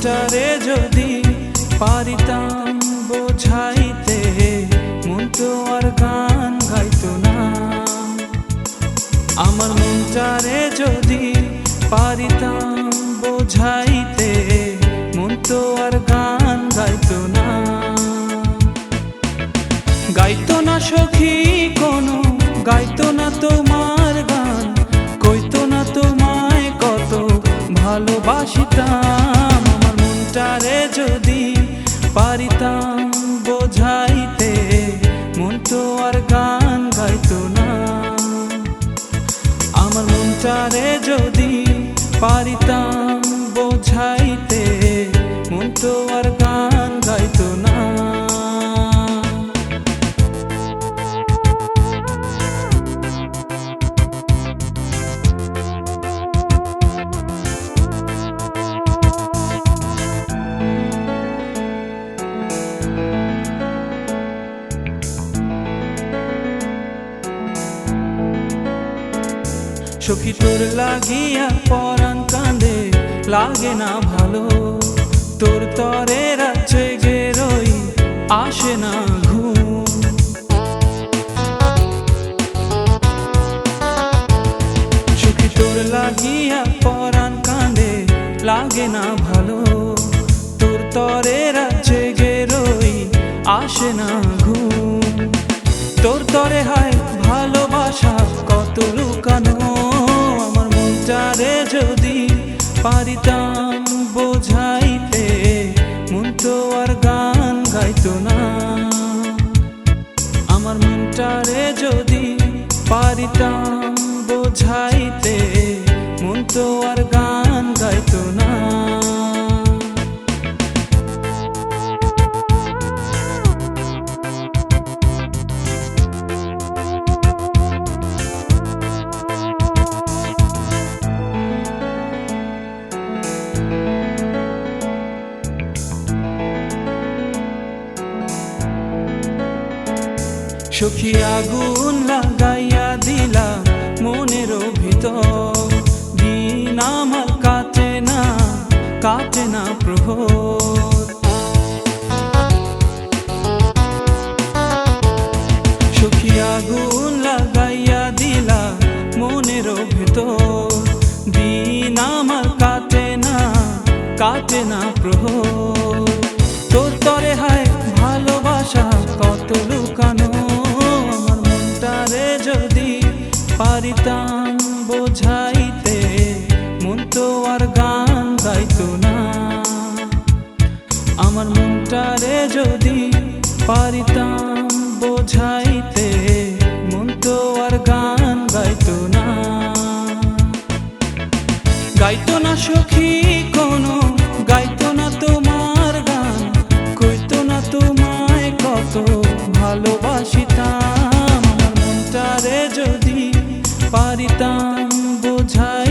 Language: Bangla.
মনটারে যদি পারিতাম বোঝাইতে, মন তো আর গান গাইতো না। আমার মনটারে যদি পারিতাম বোঝাইতে, মন তো আর গান গাইতো না। গাইতো না সখী কোনো, গাইতো না তোমার গান, কইতো না তোমায় কত ভালোবাসিতাম। আমার মনটারে যদি পারিতাম বোঝাইতে, মন তো আর গান গাইতো না। আমার মনটারে যদি পারিতাম বোঝাইতে, মন তো আর গান গাইতো না। সখী তোর লাগিয়া পরাণ কাঁদে, লাগে না ভালো, তোর তরে রাত জেগে রই, আসে না ঘুম। সখী তোর লাগিয়া পরাণ কাঁদে, লাগে না ভালো, তোর তরে রাত জেগে রই, আসে না ঘুম। তোর তরে হায় ভালোবাসা কত লুকানো, আমার মনটারে যদি পারিতাম বোঝাইতে, মন তো আর গান গাইতো না। আমার মনটারে যদি পারিতাম বোঝাইতে, মন তো আর গান গাইতো না। সখী আগুন লাগাইয়া দিলা মনের ভিতর, দিন আমার কাটে না, কাটে না প্রহর। সখী আগুন লাগাইয়া দিলা মনের ভিতর, দিন আমার কাটে না, কাটে না প্রহর। তোর তরে হায় ভালোবাসা কত লুকানো, আমার মনটারে যদি পারিতাম বোঝাইতে, মন তো আর গান গাইতো না। আমার মনটারে যদি পারিতাম বোঝাইতে, মন তো আর গান গাইতো না। গাইতো না সখী কোনো, গাইতো না তোমার গান, কইতো না তোমায় কত ভালোবাসিতাম। আমার মনটারে যদি পারিতাম বোঝাই